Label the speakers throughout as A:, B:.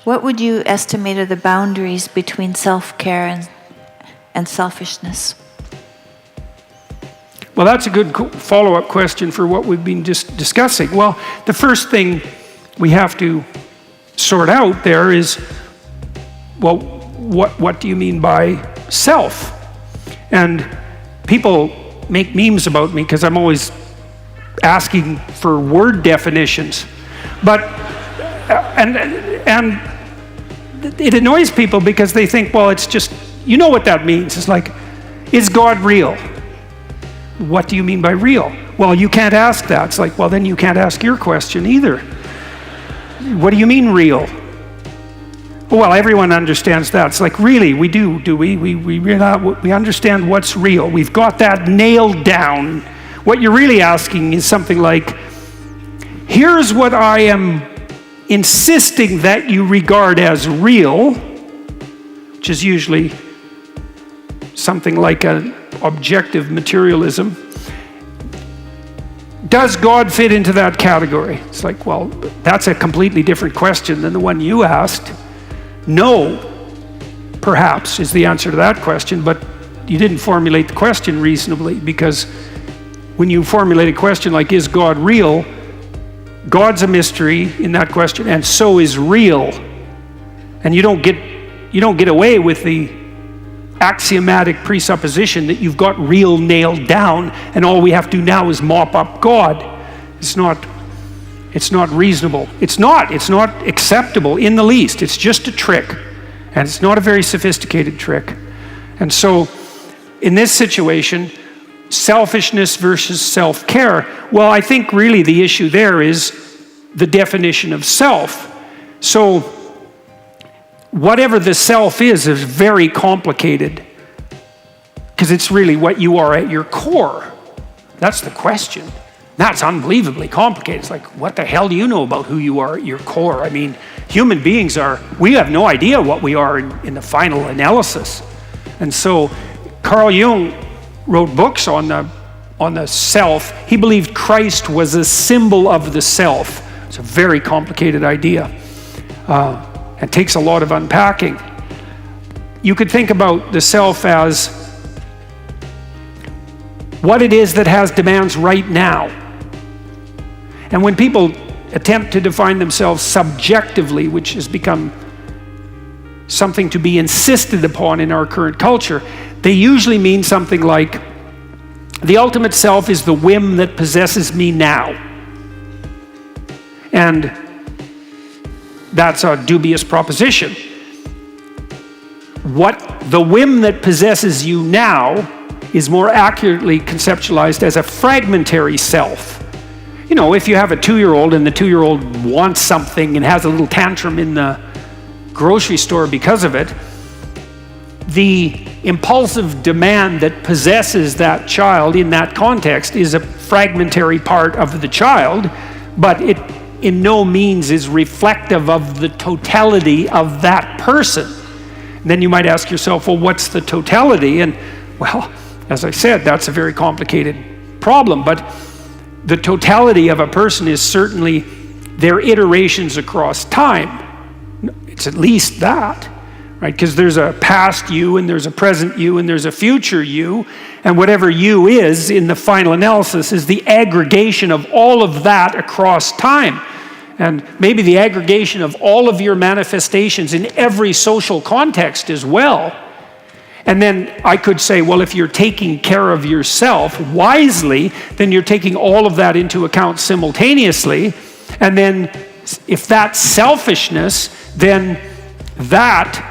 A: What would you estimate are the boundaries between self-care and selfishness?
B: Well, that's a good follow-up question for what we've been just discussing. Well, the first thing we have to sort out there is, well, what do you mean by self? And people make memes about me because I'm always asking for word definitions. But, and it annoys people because they think, well, it's just, you know what that means. It's like, is God real? What do you mean by real? Well, you can't ask that. It's like, well, then you can't ask your question either. What do you mean real? Well, everyone understands that. It's like, really, we do we? We understand what's real. We've got that nailed down. What you're really asking is something like, here's what I am insisting that you regard as real, which is usually something like an objective materialism. Does God fit into that category? It's like, well, that's a completely different question than the one you asked. No, perhaps, is the answer to that question, but you didn't formulate the question reasonably, because when you formulate a question like, is God real? God's a mystery in that question, and so is real. And you don't get away with the axiomatic presupposition that you've got real nailed down, and all we have to do now is mop up God. It's not reasonable. It's not acceptable in the least. It's just a trick, and it's not a very sophisticated trick. And so in this situation, selfishness versus self-care, well, I think really the issue there is the definition of self. So whatever the self is very complicated, because it's really what you are at your core. That's the question. That's unbelievably complicated. It's like, what the hell do you know about who you are at your core? I mean, human beings we have no idea what we are in the final analysis. And so Carl Jung wrote books on the self. He believed Christ was a symbol of the self. It's a very complicated idea. It takes a lot of unpacking. You could think about the self as what it is that has demands right now. And when people attempt to define themselves subjectively, which has become something to be insisted upon in our current culture, they usually mean something like, the ultimate self is the whim that possesses me now. And that's a dubious proposition. What the whim that possesses you now is more accurately conceptualized as a fragmentary self. You know, if you have a 2-year-old and the 2-year-old wants something and has a little tantrum in the grocery store because of it, the impulsive demand that possesses that child in that context is a fragmentary part of the child, but it in no means is reflective of the totality of that person. And then you might ask yourself, well, what's the totality? And well, as I said, that's a very complicated problem, but the totality of a person is certainly their iterations across time. It's at least that, right? Because there's a past you, and there's a present you, and there's a future you, and whatever you is in the final analysis is the aggregation of all of that across time. And maybe the aggregation of all of your manifestations in every social context as well. And then I could say, well, if you're taking care of yourself wisely, then you're taking all of that into account simultaneously. And then if that's selfishness, then that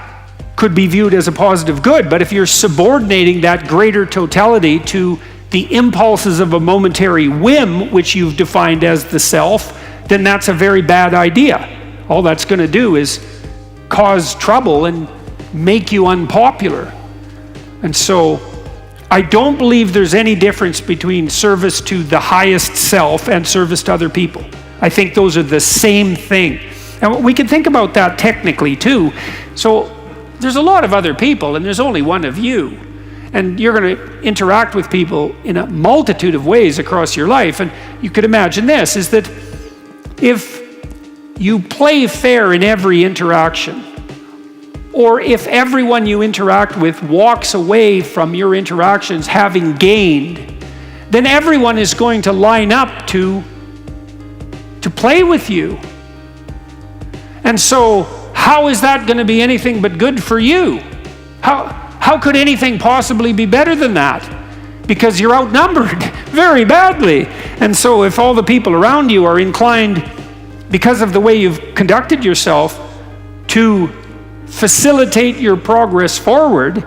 B: could be viewed as a positive good. But if you're subordinating that greater totality to the impulses of a momentary whim, which you've defined as the self, then that's a very bad idea. All that's going to do is cause trouble and make you unpopular. And so I don't believe there's any difference between service to the highest self and service to other people. I think those are the same thing. And we can think about that technically too. So there's a lot of other people and there's only one of you. And you're going to interact with people in a multitude of ways across your life. And you could imagine this, is that if you play fair in every interaction, or if everyone you interact with walks away from your interactions having gained, then everyone is going to line up to play with you. And so, how is that going to be anything but good for you? How could anything possibly be better than that? Because you're outnumbered very badly. And so if all the people around you are inclined, because of the way you've conducted yourself, to facilitate your progress forward,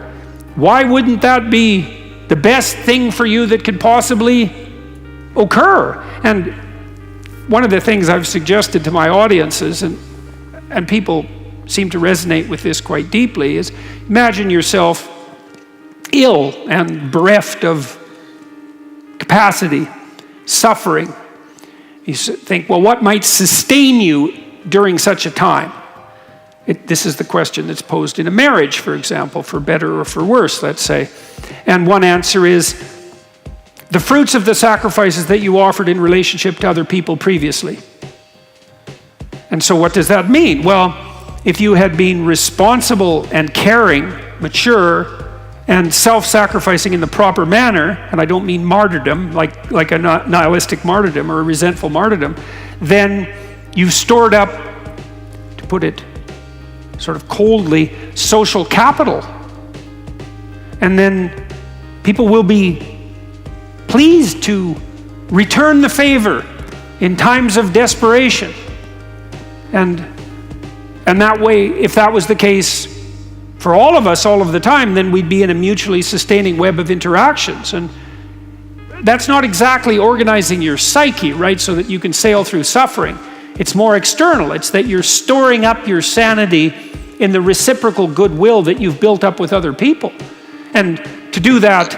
B: why wouldn't that be the best thing for you that could possibly occur? And one of the things I've suggested to my audiences, and people seem to resonate with this quite deeply, is imagine yourself ill and bereft of capacity, suffering. You think, well, what might sustain you during such a time? This is the question that's posed in a marriage, for example, for better or for worse, let's say. And one answer is the fruits of the sacrifices that you offered in relationship to other people previously. And so what does that mean? Well, if you had been responsible and caring, mature, and self-sacrificing in the proper manner, and I don't mean martyrdom, like a nihilistic martyrdom or a resentful martyrdom, then you've stored up, to put it sort of coldly, social capital. And then people will be pleased to return the favor in times of desperation. And that way, if that was the case for all of us all of the time, then we'd be in a mutually sustaining web of interactions. And that's not exactly organizing your psyche, right, so that you can sail through suffering. It's more external. It's that you're storing up your sanity in the reciprocal goodwill that you've built up with other people. And to do that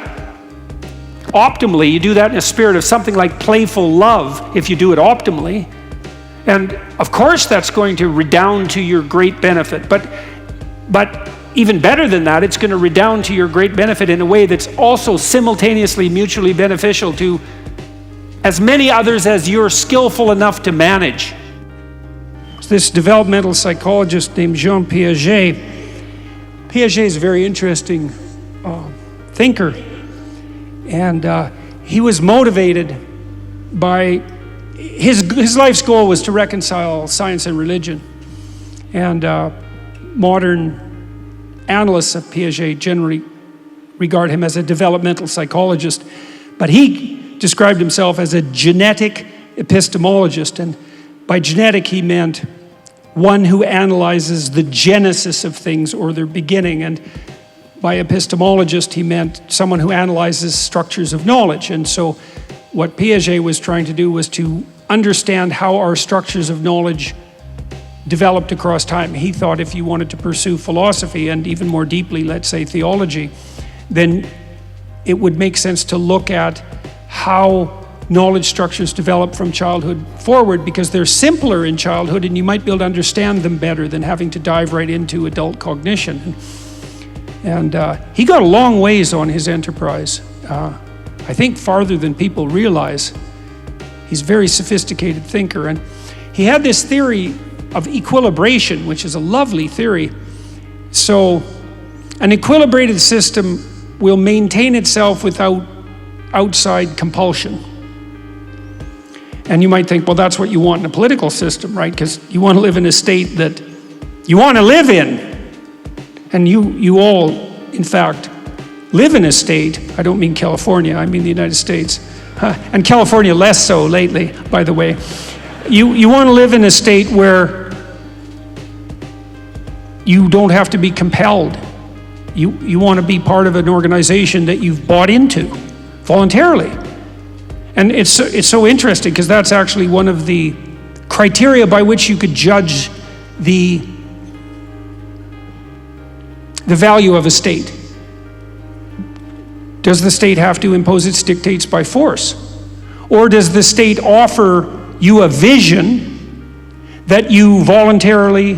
B: optimally, you do that in a spirit of something like playful love, if you do it optimally. And of course that's going to redound to your great benefit. But even better than that, it's going to redound to your great benefit in a way that's also simultaneously mutually beneficial to as many others as you're skillful enough to manage. This developmental psychologist named Jean Piaget. Piaget is a very interesting thinker. And he was motivated by his life's goal was to reconcile science and religion. And modern analysts of Piaget generally regard him as a developmental psychologist. But he described himself as a genetic epistemologist. And by genetic, he meant one who analyzes the genesis of things or their beginning. And by epistemologist, he meant someone who analyzes structures of knowledge. And so what Piaget was trying to do was to understand how our structures of knowledge developed across time. He thought if you wanted to pursue philosophy and even more deeply, let's say theology, then it would make sense to look at how knowledge structures develop from childhood forward, because they're simpler in childhood and you might be able to understand them better than having to dive right into adult cognition. And he got a long ways on his enterprise. I think farther than people realize. He's a very sophisticated thinker. And he had this theory of equilibration, which is a lovely theory. So an equilibrated system will maintain itself without outside compulsion. And you might think, well, that's what you want in a political system, right? Because you want to live in a state that you want to live in. And you all, in fact, live in a state, I don't mean California, I mean the United States, and California less so lately, by the way. You want to live in a state where you don't have to be compelled. You want to be part of an organization that you've bought into voluntarily. And it's so interesting because that's actually one of the criteria by which you could judge the value of a state. Does the state have to impose its dictates by force? Or does the state offer you a vision that you voluntarily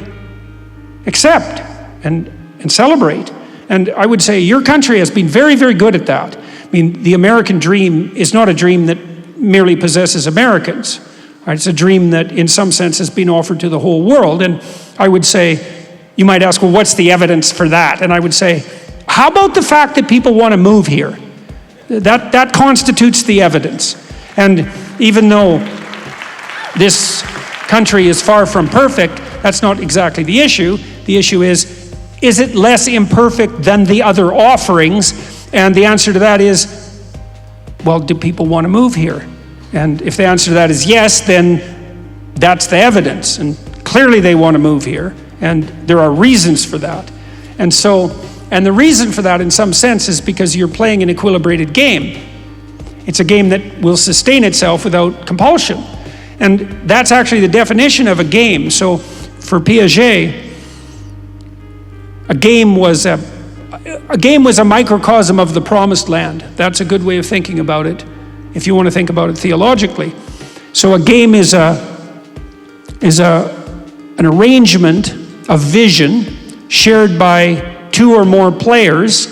B: accept and celebrate? And I would say your country has been very, very good at that. I mean, the American dream is not a dream that merely possesses Americans. Right? It's a dream that in some sense has been offered to the whole world. And I would say, you might ask, well, what's the evidence for that? And I would say, how about the fact that people want to move here? That constitutes the evidence. And even though this country is far from perfect, that's not exactly the issue. The issue is it less imperfect than the other offerings? And the answer to that is, well, do people want to move here? And if the answer to that is yes, then that's the evidence. And clearly they want to move here, and there are reasons for that. And the reason for that in some sense is because you're playing an equilibrated game. It's a game that will sustain itself without compulsion. And that's actually the definition of a game. So for Piaget, a game was a microcosm of the promised land. That's a good way of thinking about it, if you want to think about it theologically. So a game is an arrangement of vision shared by two or more players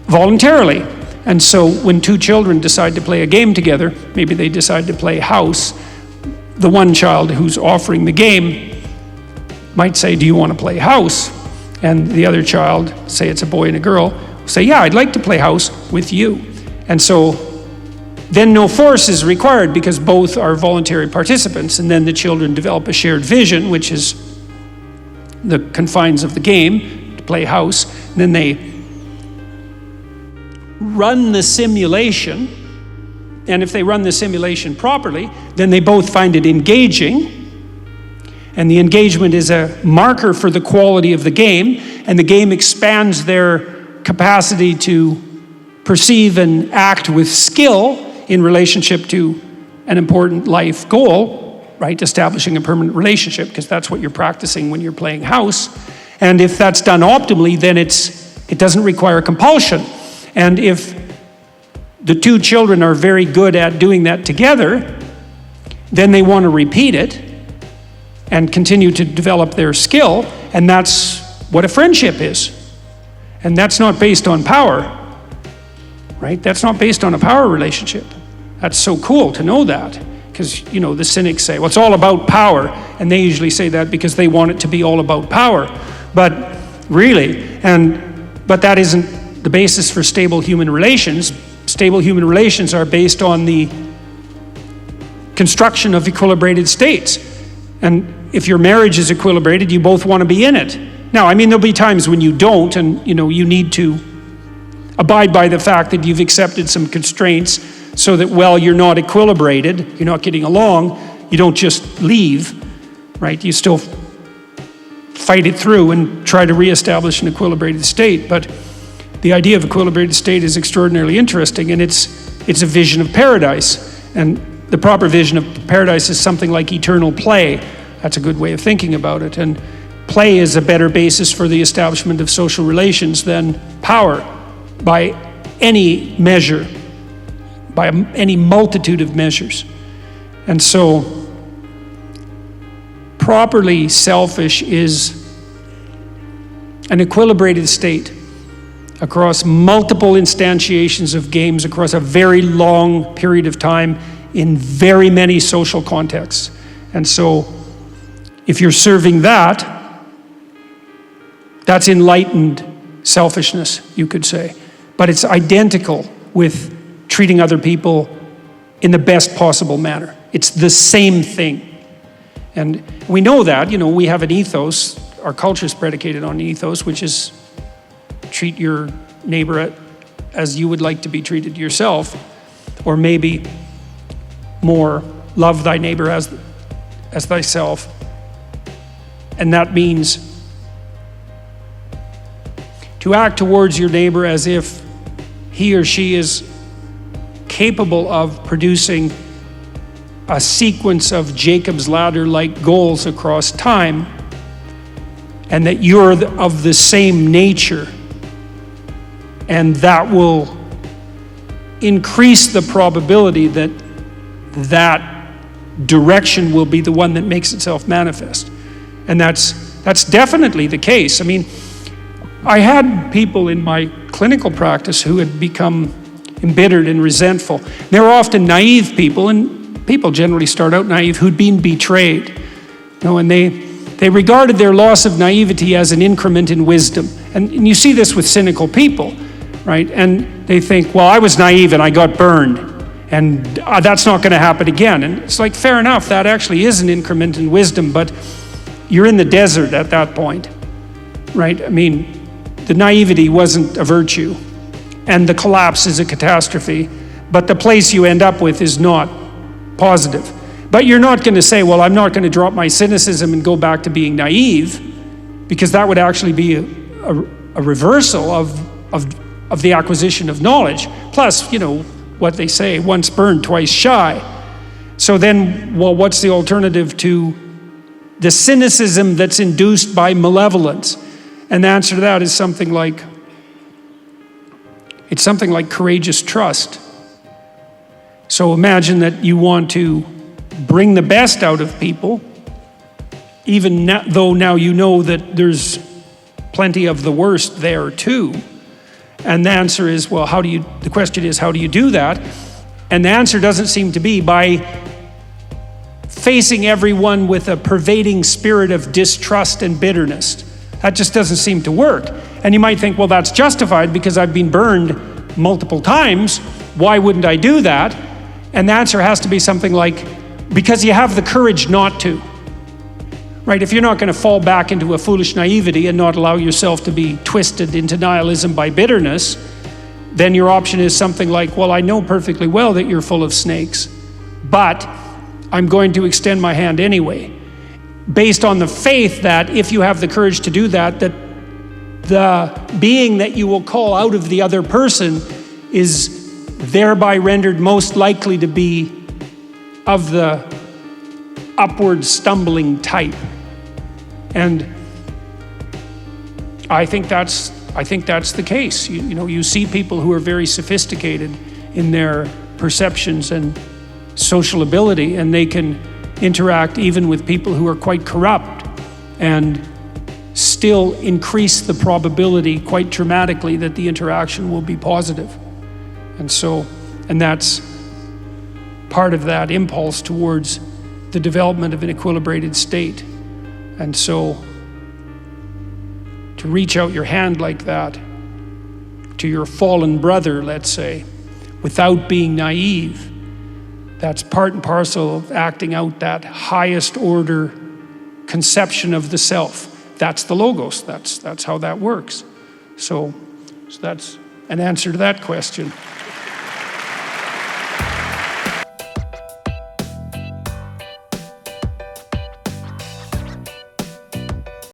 B: voluntarily. And so when two children decide to play a game together, maybe they decide to play house, the one child who's offering the game might say, do you want to play house? And the other child, say it's a boy and a girl, say, yeah, I'd like to play house with you. And so then no force is required because both are voluntary participants, and then the children develop a shared vision, which is the confines of the game, to play house. And then they run the simulation, and if they run the simulation properly, then they both find it engaging, and the engagement is a marker for the quality of the game, and the game expands their capacity to perceive and act with skill in relationship to an important life goal, right? Establishing a permanent relationship, because that's what you're practicing when you're playing house. And if that's done optimally, then it doesn't require compulsion. And if the two children are very good at doing that together, then they want to repeat it and continue to develop their skill, and that's what a friendship is. And that's not based on power, right? That's not based on a power relationship. That's so cool to know that, because, the cynics say, well, it's all about power, and they usually say that because they want it to be all about power. But really, but that isn't the basis for stable human relations. Stable human relations are based on the construction of equilibrated states. And if your marriage is equilibrated, you both want to be in it. Now, there'll be times when you don't, and you need to abide by the fact that you've accepted some constraints so that while you're not equilibrated, you're not getting along, you don't just leave, right? You still fight it through and try to reestablish an equilibrated state. But the idea of equilibrated state is extraordinarily interesting, and it's a vision of paradise. And the proper vision of paradise is something like eternal play. That's a good way of thinking about it. And play is a better basis for the establishment of social relations than power by any measure, by any multitude of measures. And so, properly selfish is an equilibrated state across multiple instantiations of games across a very long period of time in very many social contexts. And so, if you're serving that, that's enlightened selfishness, you could say. But it's identical with treating other people in the best possible manner. It's the same thing. And we know that, we have an ethos. Our culture is predicated on an ethos, which is treat your neighbor as you would like to be treated yourself, or maybe more, love thy neighbor as thyself. And that means to act towards your neighbor as if he or she is capable of producing a sequence of Jacob's ladder-like goals across time, and that you're of the same nature, and that will increase the probability that that direction will be the one that makes itself manifest. And that's definitely the case. I had people in my clinical practice who had become embittered and resentful. They were often naive people, and people generally start out naive who'd been betrayed. And they regarded their loss of naivety as an increment in wisdom. And you see this with cynical people, right? And they think, well, I was naive and I got burned, and that's not going to happen again. And it's like, fair enough, that actually is an increment in wisdom, but you're in the desert at that point, right? I mean, the naivety wasn't a virtue, and the collapse is a catastrophe, but the place you end up with is not positive. But you're not going to say, well, I'm not going to drop my cynicism and go back to being naive, because that would actually be a reversal of the acquisition of knowledge. Plus, what they say, once burned, twice shy. So then, well, what's the alternative to the cynicism that's induced by malevolence? And the answer to that is something like courageous trust. So imagine that you want to bring the best out of people, even though now you know that there's plenty of the worst there too. And the answer is, well, the question is, how do you do that? And the answer doesn't seem to be by facing everyone with a pervading spirit of distrust and bitterness. That just doesn't seem to work. And you might think, well, that's justified because I've been burned multiple times. Why wouldn't I do that? And the answer has to be something like, because you have the courage not to. Right? If you're not going to fall back into a foolish naivety and not allow yourself to be twisted into nihilism by bitterness, then your option is something like, well, I know perfectly well that you're full of snakes, but I'm going to extend my hand anyway, based on the faith that if you have the courage to do that, that the being that you will call out of the other person is thereby rendered most likely to be of the upward stumbling type. And I think that's the case. You see people who are very sophisticated in their perceptions and social ability, and they can interact even with people who are quite corrupt and still increase the probability quite dramatically that the interaction will be positive. And that's part of that impulse towards the development of an equilibrated state. And so to reach out your hand like that to your fallen brother, let's say, without being naive, that's part and parcel of acting out that highest order conception of the self. That's the logos. That's how that works. So that's an answer to that question.